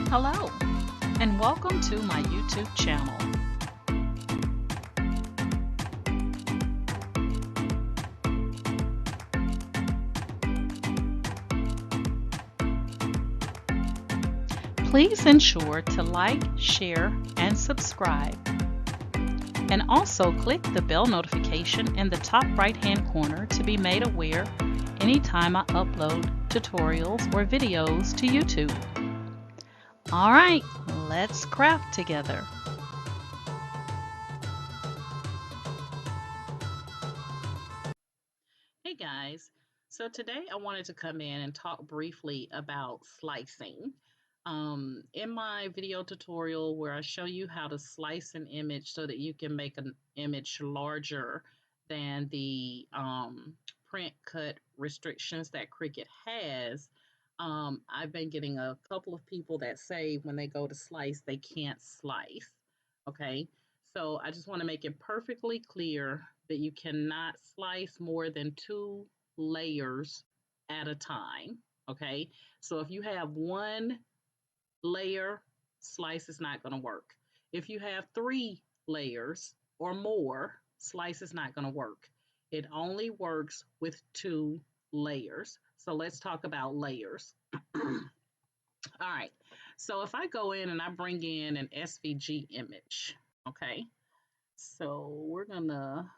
Hello, and welcome to my YouTube channel. Please ensure to like, share, and subscribe. And also click the bell notification in the top right-hand corner to be made aware anytime I upload tutorials or videos to YouTube. All right, let's craft together. Hey guys, so today I wanted to come in and talk briefly about slicing. In my video tutorial where I show you how to slice an image so that you can make an image larger than the print cut restrictions that Cricut has, I've been getting a couple of people that say when they go to slice, they can't slice. Okay, so I just want to make it perfectly clear that you cannot slice more than 2 layers at a time. Okay, so if you have 1 layer, slice is not going to work. If you have 3 layers or more, slice is not going to work. It only works with 2 layers. So let's talk about layers. All right, so if I go in and I bring in an SVG image, okay, so we're gonna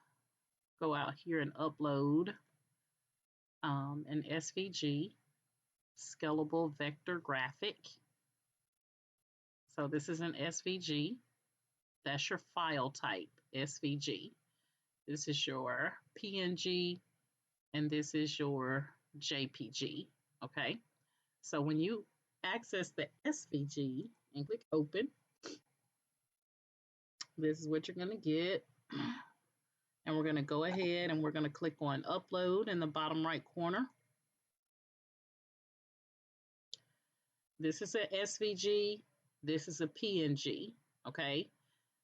go out here and upload an SVG, scalable vector graphic. So this is an SVG. That's your file type, SVG. This is your PNG, and this is your JPG, okay? So when you access the SVG and click open, this is what you're gonna get. And we're gonna go ahead and we're gonna click on upload in the bottom right corner. This is a SVG, this is a PNG, okay?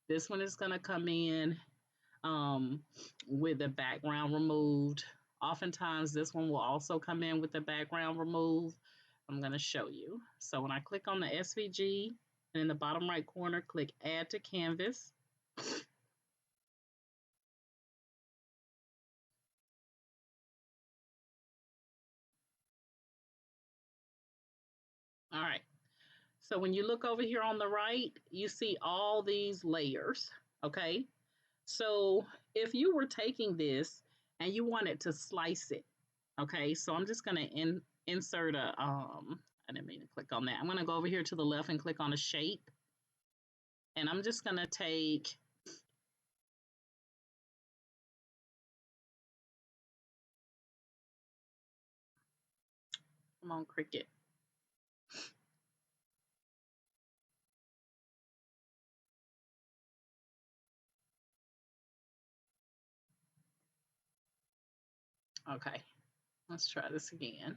This one is gonna come in with the background removed. Oftentimes this one will also come in with the background removed. I'm gonna show you. So when I click on the SVG, and in the bottom right corner, click add to canvas. All right. So when you look over here on the right, you see all these layers, okay? So if you were taking this and you wanted to slice it, okay, so I'm just gonna insert a, I didn't mean to click on that. I'm gonna go over here to the left and click on a shape. And I'm just gonna take, come on Cricut. Okay, let's try this again.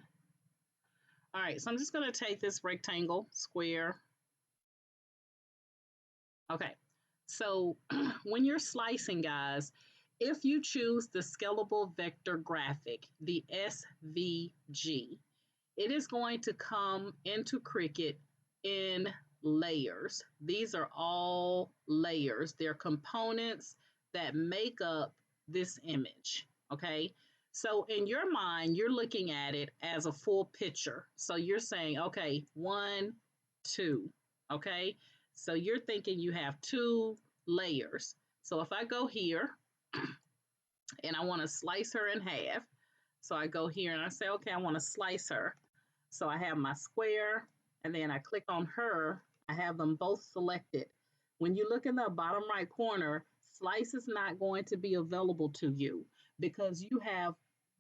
All right, so I'm just gonna take this rectangle, square. Okay, so when you're slicing, guys, if you choose the scalable vector graphic, the SVG, it is going to come into Cricut in layers. These are all layers. They're components that make up this image, okay? So in your mind, you're looking at it as a full picture. So you're saying, okay, 1, 2, okay? So you're thinking you have 2 layers. So if I go here and I want to slice her in half, so I go here and I say, okay, I want to slice her. So I have my square and then I click on her. I have them both selected. When you look in the bottom right corner, slice is not going to be available to you because you have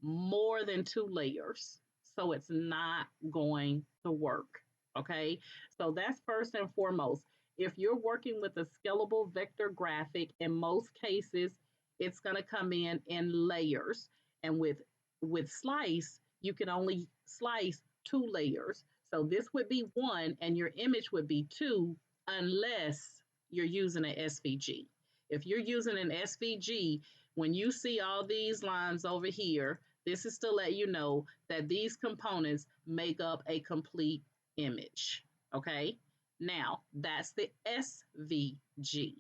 more than 2 layers. So it's not going to work. Okay. So that's first and foremost. If you're working with a scalable vector graphic, in most cases, it's going to come in layers. And with slice, you can only slice 2 layers. So this would be 1 and your image would be 2 unless you're using an SVG. If you're using an SVG, when you see all these lines over here, this is to let you know that these components make up a complete image, okay? Now, that's the SVG.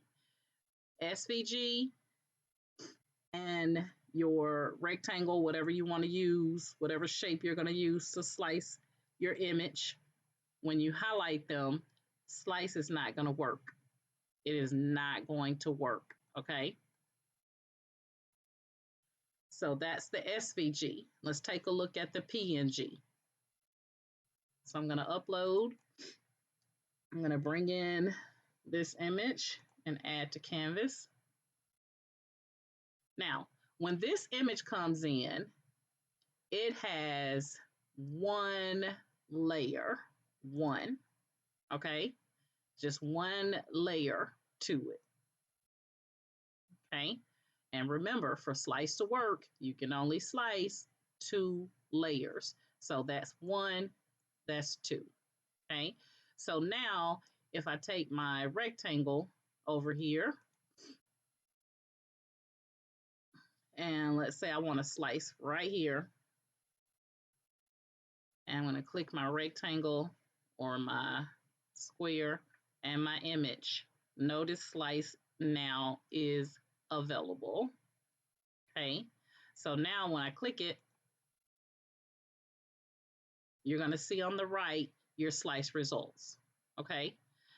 SVG and your rectangle, whatever you want to use, whatever shape you're going to use to slice your image, when you highlight them, slice is not going to work. It is not going to work, okay? So that's the SVG. Let's take a look at the PNG. So I'm going to upload. I'm going to bring in this image and add to canvas. Now, when this image comes in, it has one layer, okay? Just one layer to it, okay? And remember, for slice to work, you can only slice 2 layers. So that's 1, that's 2, okay? So now, if I take my rectangle over here, and let's say I want to slice right here, and I'm going to click my rectangle or my square and my image. Notice slice now is available. Okay, so now when I click it, you're going to see on the right your slice results. Okay,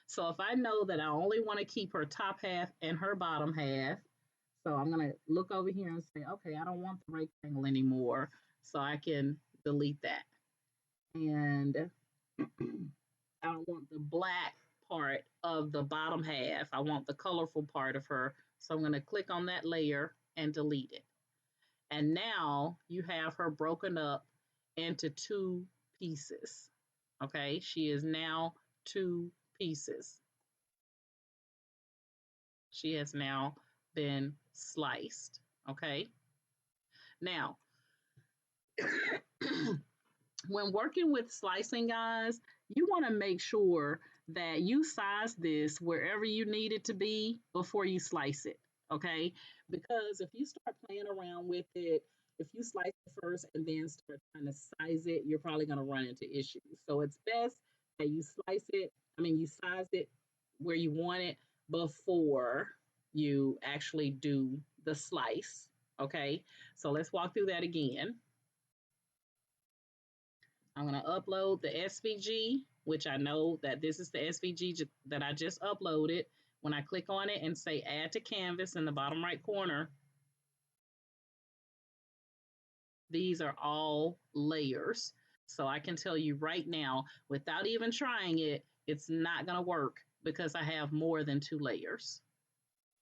so if I know that I only want to keep her top half and her bottom half, so I'm going to look over here and say, okay, I don't want the rectangle anymore, so I can delete that. And I don't want the black part of the bottom half. I want the colorful part of her. So I'm going to click on that layer and delete it. And now you have her broken up into 2 pieces. Okay, she is now 2 pieces. She has now been sliced. Okay, now when working with slicing, guys, you want to make sure that you size this wherever you need it to be before you slice it, okay? Because if you start playing around with it, if you slice it first and then start trying to size it, you're probably going to run into issues. So it's best that you you size it where you want it before you actually do the slice, okay? So let's walk through that again. I'm going to upload the SVG, which I know that this is the SVG that I just uploaded. When I click on it and say add to canvas in the bottom right corner, these are all layers. So I can tell you right now, without even trying it, it's not going to work because I have more than 2 layers.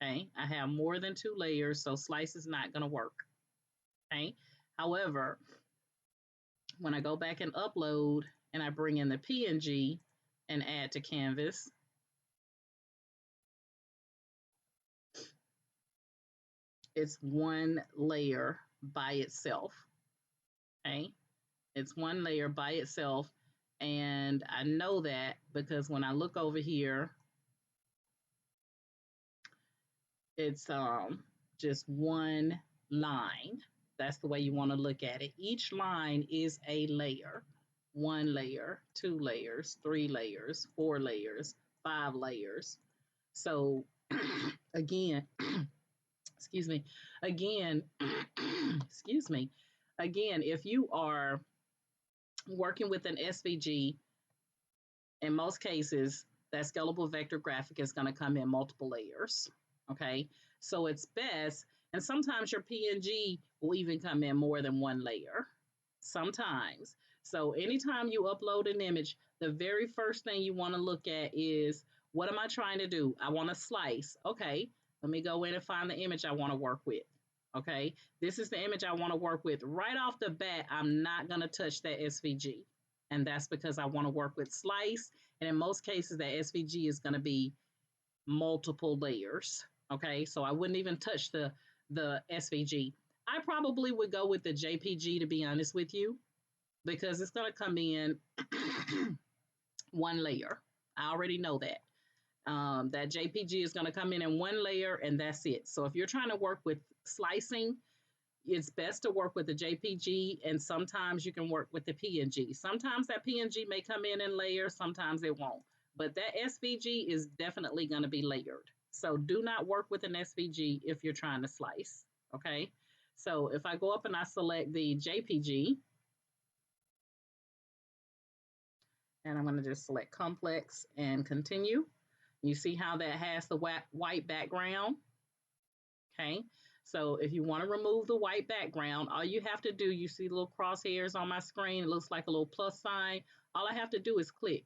Okay, I have more than 2 layers, so slice is not going to work. Okay, however, when I go back and upload and I bring in the PNG and add to canvas, it's one layer by itself. Okay, it's one layer by itself. And I know that because when I look over here, it's just one line. That's the way you want to look at it. Each line is a layer. 1 layer, 2 layers, 3 layers, 4 layers, 5 layers. So again, excuse me, again, excuse me, again, if you are working with an SVG, in most cases, that scalable vector graphic is going to come in multiple layers. Okay, so it's best, and sometimes your PNG will even come in more than 1 layer. Sometimes. So anytime you upload an image, the very first thing you want to look at is, what am I trying to do? I want to slice. Okay, let me go in and find the image I want to work with. Okay, this is the image I want to work with. Right off the bat, I'm not going to touch that SVG. And that's because I want to work with slice. And in most cases, that SVG is going to be multiple layers. Okay, so I wouldn't even touch the SVG. I probably would go with the JPG, to be honest with you, because it's going to come in 1 layer. I already know that. That JPG is going to come in 1 layer, and that's it. So if you're trying to work with slicing, it's best to work with the JPG, and sometimes you can work with the PNG. Sometimes that PNG may come in layers, sometimes it won't. but that SVG is definitely going to be layered. So do not work with an SVG if you're trying to slice, okay? So if I go up and I select the JPG, and I'm going to just select complex and continue. You see how that has the white background? Okay, so if you want to remove the white background, all you have to do, you see little crosshairs on my screen, it looks like a little plus sign. All I have to do is click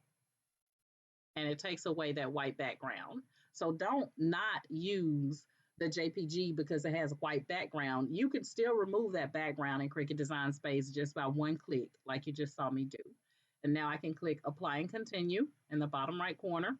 and it takes away that white background. So don't not use the JPG because it has a white background. You can still remove that background in Cricut Design Space just by one click, like you just saw me do. And now I can click apply and continue in the bottom right corner.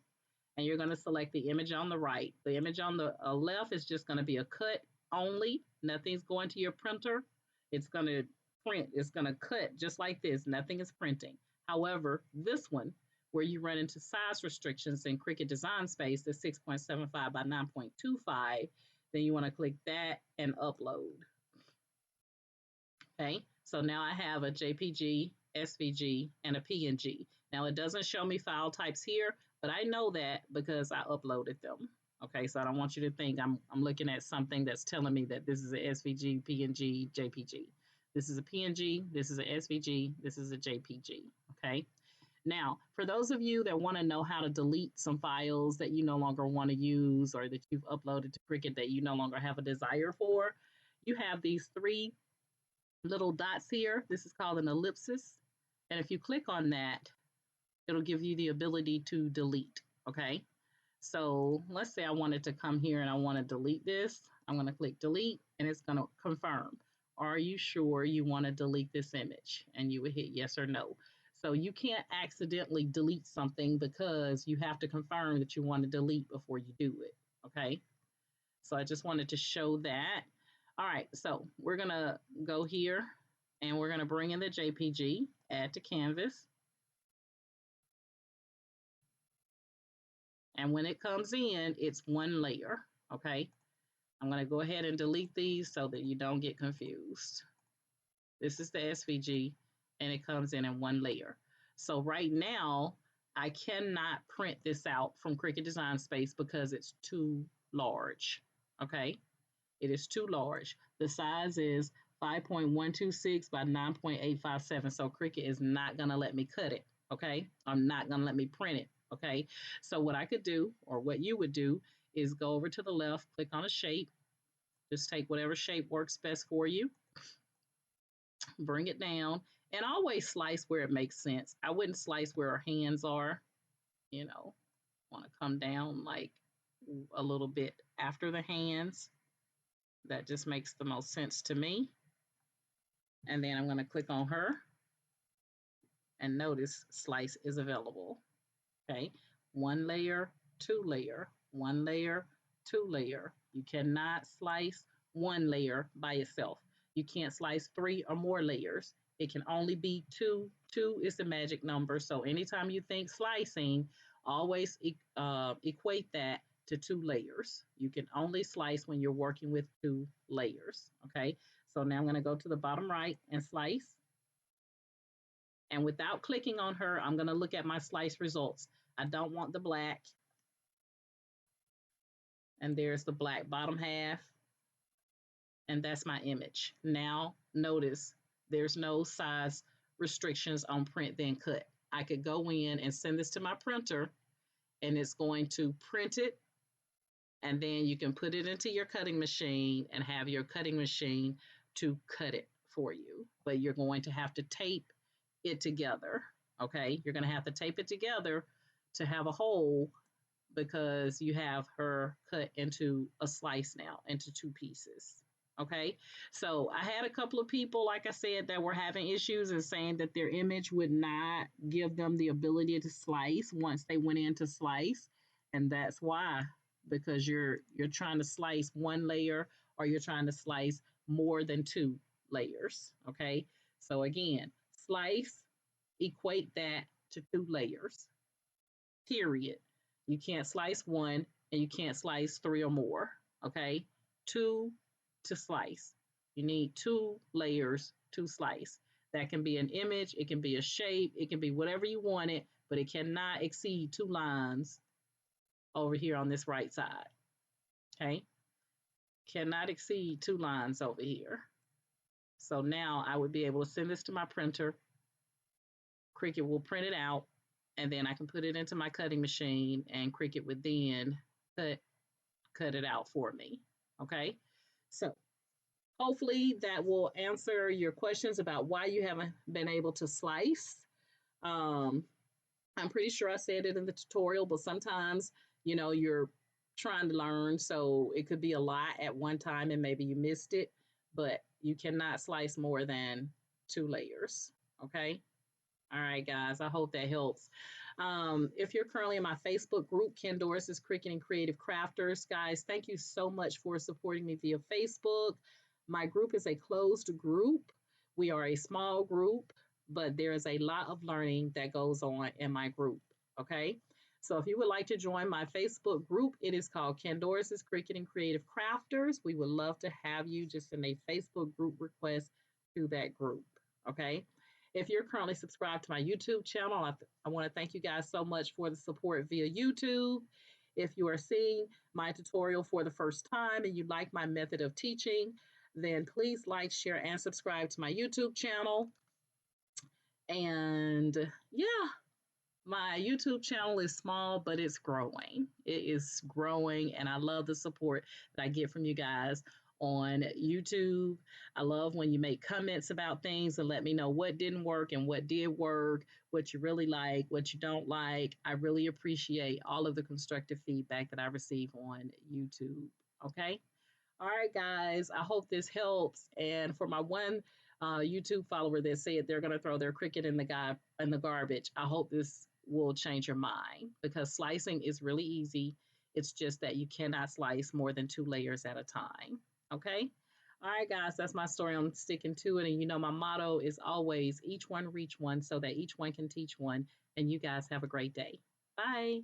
And you're going to select the image on the right. The image on the left is just going to be a cut only. Nothing's going to your printer. It's going to print. It's going to cut just like this. Nothing is printing. However, this one, where you run into size restrictions in Cricut Design Space, the 6.75 by 9.25, then you want to click that and upload. Okay, so now I have a JPG, SVG, and a PNG. Now it doesn't show me file types here, but I know that because I uploaded them. Okay, so I don't want you to think I'm looking at something that's telling me that this is a SVG, PNG, JPG. This is a PNG, this is a SVG, this is a JPG. Okay, now for those of you that want to know how to delete some files that you no longer want to use or that you've uploaded to Cricut that you no longer have a desire for, you have these three little dots here. This is called an ellipsis. And if you click on that, it'll give you the ability to delete. Okay. So let's say I wanted to come here and I want to delete this. I'm going to click delete and it's going to confirm. Are you sure you want to delete this image? And you would hit yes or no. So you can't accidentally delete something because you have to confirm that you want to delete before you do it. Okay. So I just wanted to show that. All right, so we're gonna go here and we're gonna bring in the JPG, add to canvas. And when it comes in, it's one layer, okay? I'm gonna go ahead and delete these so that you don't get confused. This is the SVG and it comes in one layer. So right now, I cannot print this out from Cricut Design Space because it's too large, okay? It is too large. The size is 5.126 by 9.857. So Cricut is not going to let me cut it. Okay. I'm not going to let me print it. Okay. So what I could do, or what you would do, is go over to the left, click on a shape. Just take whatever shape works best for you. Bring it down and always slice where it makes sense. I wouldn't slice where our hands are, you know, want to come down like a little bit after the hands. That just makes the most sense to me. And then I'm going to click on her and notice slice is available. Okay, one layer, two layer, one layer, two layer. You cannot slice one layer by itself. You can't slice three or more layers. It can only be two. Two is the magic number. So anytime you think slicing, always equate that to two layers. You can only slice when you're working with two layers. Okay, so now I'm going to go to the bottom right and slice. And without clicking on her, I'm going to look at my slice results. I don't want the black. And there's the black bottom half. And that's my image. Now, notice there's no size restrictions on print then cut. I could go in and send this to my printer and it's going to print it. And then you can put it into your cutting machine and have your cutting machine to cut it for you. But you're going to have to tape it together. Okay, you're going to have to tape it together to have a hole because you have her cut into a slice now, into two pieces. Okay, so I had a couple of people, like I said, that were having issues and saying that their image would not give them the ability to slice once they went in to slice. And that's why, because you're trying to slice one layer or you're trying to slice more than two layers. Okay, so again, slice, equate that to two layers, period. You can't slice one and you can't slice three or more. Okay, two to slice. You need two layers to slice. That can be an image, it can be a shape, it can be whatever you want it, but it cannot exceed 2 lines over here on this right side. Okay, cannot exceed 2 lines over here. So now I would be able to send this to my printer. Cricut will print it out, and then I can put it into my cutting machine, and Cricut would then cut it out for me. Okay, so hopefully that will answer your questions about why you haven't been able to slice. Um, I'm pretty sure I said it in the tutorial, but sometimes, you're trying to learn, so it could be a lot at one time and maybe you missed it, but you cannot slice more than 2 layers. Okay. All right, guys, I hope that helps. If you're currently in my Facebook group, Ken Doris's Cricut and Creative Crafters, guys, thank you so much for supporting me via Facebook. My group is a closed group. We are a small group, but there is a lot of learning that goes on in my group. Okay. So if you would like to join my Facebook group, it is called Ken Doris's Cricut and Creative Crafters. We would love to have you. Just send a Facebook group request to that group. Okay. If you're currently subscribed to my YouTube channel, I want to thank you guys so much for the support via YouTube. If you are seeing my tutorial for the first time and you like my method of teaching, then please like, share, and subscribe to my YouTube channel. And yeah, my YouTube channel is small, but it's growing. It is growing, and I love the support that I get from you guys on YouTube. I love when you make comments about things and let me know what didn't work and what did work, what you really like, what you don't like. I really appreciate all of the constructive feedback that I receive on YouTube. Okay. All right, guys, I hope this helps. And for my one YouTube follower that said they're going to throw their Cricut in the garbage, I hope this will change your mind, because slicing is really easy. It's just that you cannot slice more than 2 layers at a time. Okay. All right, guys, that's my story. I'm sticking to it. And my motto is always each one reach one, so that each one can teach one. And you guys have a great day. Bye.